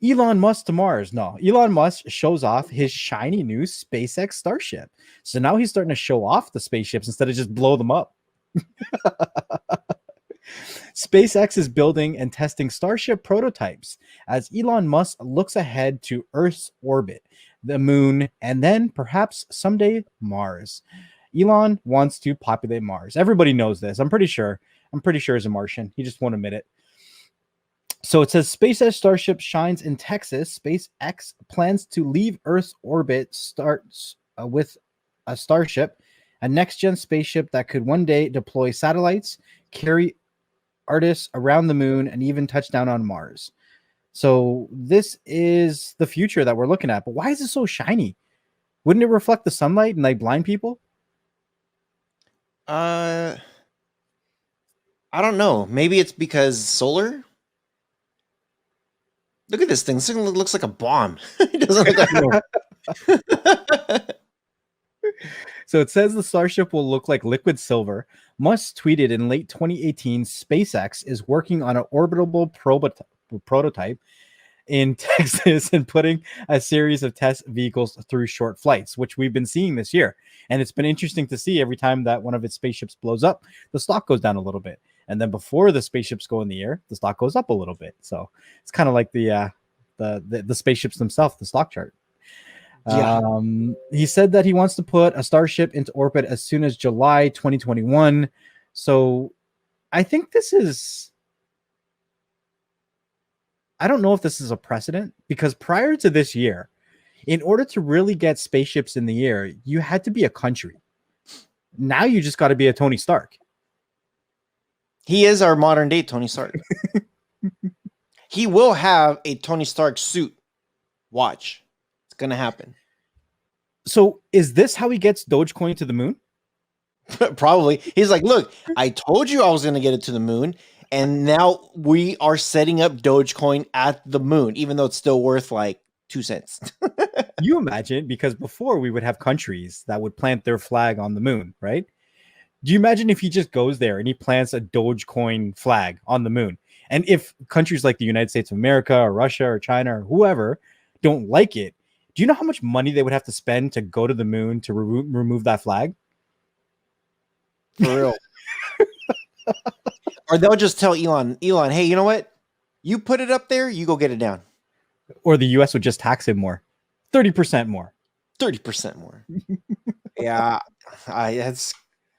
Elon Musk to Mars. No, Elon Musk shows off his shiny new SpaceX Starship. So now he's starting to show off the spaceships instead of just blow them up. SpaceX is building and testing Starship prototypes as Elon Musk looks ahead to Earth's orbit, the moon, and then perhaps someday Mars. Elon wants to populate Mars. Everybody knows this. I'm pretty sure. He's a Martian. He just won't admit it. So it says SpaceX Starship shines in Texas. SpaceX plans to leave Earth's orbit starts with a Starship, a next-gen spaceship that could one day deploy satellites, carry artists around the moon, and even touch down on Mars. So this is the future that we're looking at. But why is it so shiny? Wouldn't it reflect the sunlight and like blind people? I don't know. Maybe it's because solar. Look at this thing. This thing looks like a bomb. It doesn't look like. So it says the Starship will look like liquid silver. Musk tweeted in late 2018, SpaceX is working on an orbitable prototype in Texas and putting a series of test vehicles through short flights, which we've been seeing this year. And it's been interesting to see every time that one of its spaceships blows up, the stock goes down a little bit. And then before the spaceships go in the air, the stock goes up a little bit. So it's kind of like the spaceships themselves, the stock chart. Yeah. He said that he wants to put a Starship into orbit as soon as July 2021. So I think this is, I don't know if this is a precedent, because prior to this year, in order to really get spaceships in the air, you had to be a country. Now you just got to be a Tony Stark. He is our modern day Tony Stark. He will have a Tony Stark suit. Watch. It's going to happen. So is this how he gets Dogecoin to the moon? Probably. He's like, look, I told you I was going to get it to the moon. And now we are setting up Dogecoin at the moon, even though it's still worth like 2 cents. You imagine, because before we would have countries that would plant their flag on the moon, right? Do you imagine if he just goes there and he plants a Dogecoin flag on the moon? And if countries like the United States of America or Russia or China or whoever don't like it, do you know how much money they would have to spend to go to the moon to remove that flag? For real. Or they'll just tell Elon, hey, you know what? You put it up there, you go get it down. Or the US would just tax him more. 30% more. 30% more. Yeah.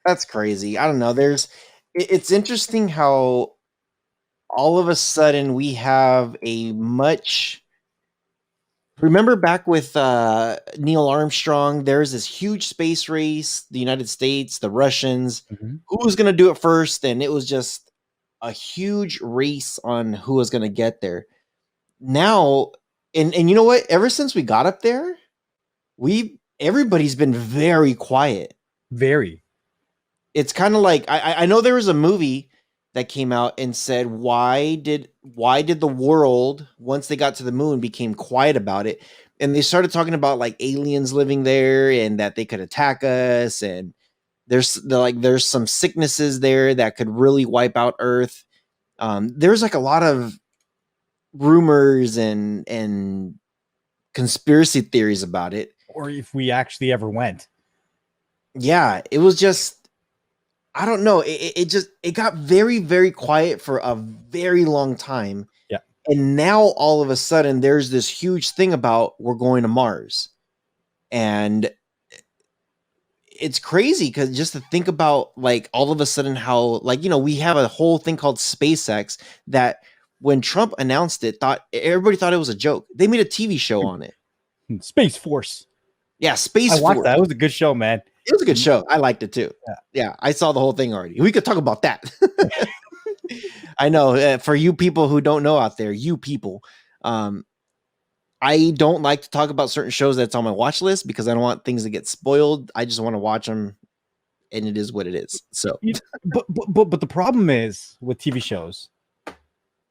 That's crazy. I don't know. It's interesting how all of a sudden we have a much. Remember back with Neil Armstrong, there's this huge space race, the United States, the Russians, who was going to do it first? And it was just a huge race on who was going to get there. Now, and you know what? Ever since we got up there, everybody's been very quiet. Very. It's kind of like, I know there was a movie that came out and said, why did the world, once they got to the moon, became quiet about it? And they started talking about like aliens living there and that they could attack us. And there's some sicknesses there that could really wipe out Earth. There's like a lot of rumors and conspiracy theories about it. Or if we actually ever went. Yeah, it was just, I don't know. It got very, very quiet for a very long time. Yeah. And now all of a sudden there's this huge thing about we're going to Mars. And it's crazy because just to think about like all of a sudden how, like, we have a whole thing called SpaceX that when Trump announced it, everybody thought it was a joke. They made a TV show on it. Space Force. Yeah, Space Force. I watched that. It was a good show, man. It was a good show. I liked it too. Yeah, I saw the whole thing already. We could talk about that. I know for you people who don't know out there, I don't like to talk about certain shows that's on my watch list because I don't want things to get spoiled. I just want to watch them, and it is what it is. So, but the problem is with TV shows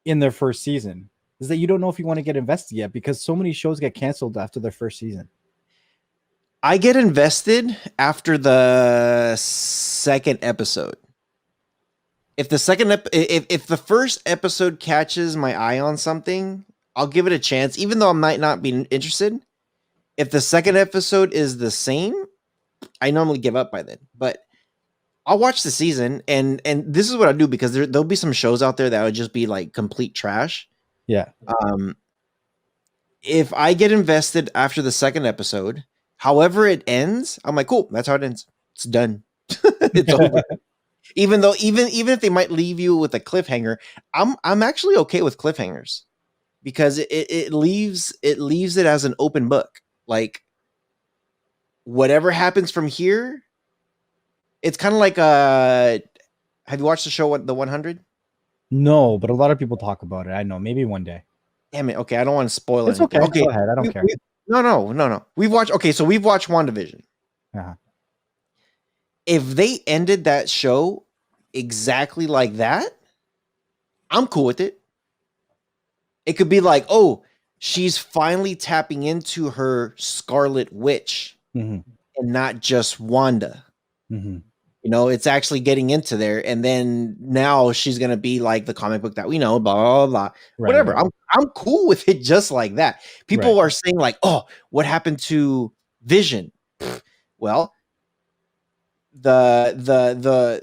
in their first season is that you don't know if you want to get invested yet because so many shows get canceled after their first season. I get invested after the second episode. If the first episode catches my eye on something, I'll give it a chance, even though I might not be interested. If the second episode is the same, I normally give up by then. But I'll watch the season, and this is what I do, because there'll be some shows out there that would just be like complete trash. Yeah. If I get invested after the second episode, however it ends, I'm like, cool, that's how it ends. It's done. It's over. Even if they might leave you with a cliffhanger, I'm actually okay with cliffhangers, because it leaves it as an open book. Like, whatever happens from here, it's kind of like have you watched the show The 100? No, but a lot of people talk about it. I know. Maybe one day. Damn it. Okay, I don't want to spoil It's anything. okay. Okay, Go ahead. I don't care. No. We've watched WandaVision. Uh-huh. If they ended that show exactly like that, I'm cool with it. It could be like, oh, she's finally tapping into her Scarlet Witch, and not just Wanda. It's actually getting into there, and then now she's gonna be like the comic book that we know, blah blah blah. Whatever. Right. I'm cool with it just like that. People are saying like, oh, what happened to Vision? Well, the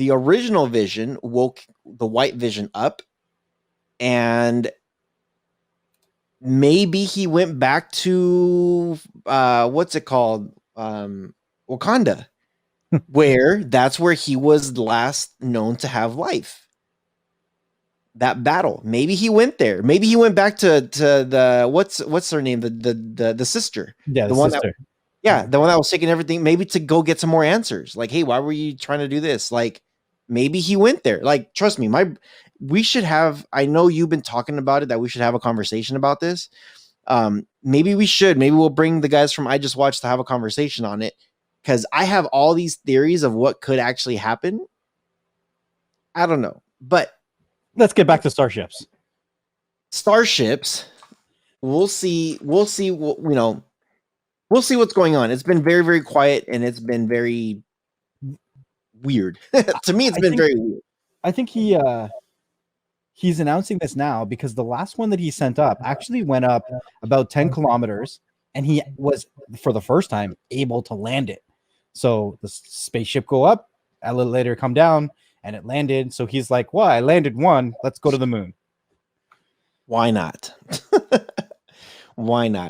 original Vision woke the White Vision up, and maybe he went back to what's it called, Wakanda, where that's where he was last known to have life. That battle, maybe he went there. Maybe he went back to the what's her name, the sister, Yeah, the one sister. The one that was taking everything, maybe to go get some more answers. Like, hey, why were you trying to do this? Like, maybe he went there. Like, trust me, we should have. I know you've been talking about it, that we should have a conversation about this. Maybe we should. Maybe we'll bring the guys from I Just Watched to have a conversation on it, because I have all these theories of what could actually happen. I don't know, but let's get back to starships. We'll see. We'll see. We'll see what's going on. It's been very, very quiet, and it's been very weird. To me, it's been very weird. I think he's announcing this now because the last one that he sent up actually went up about 10 kilometers, and he was, for the first time, able to land it. So the spaceship go up, a little later come down, and it landed. So he's like, well, I landed one. Let's go to the moon. Why not? Why not?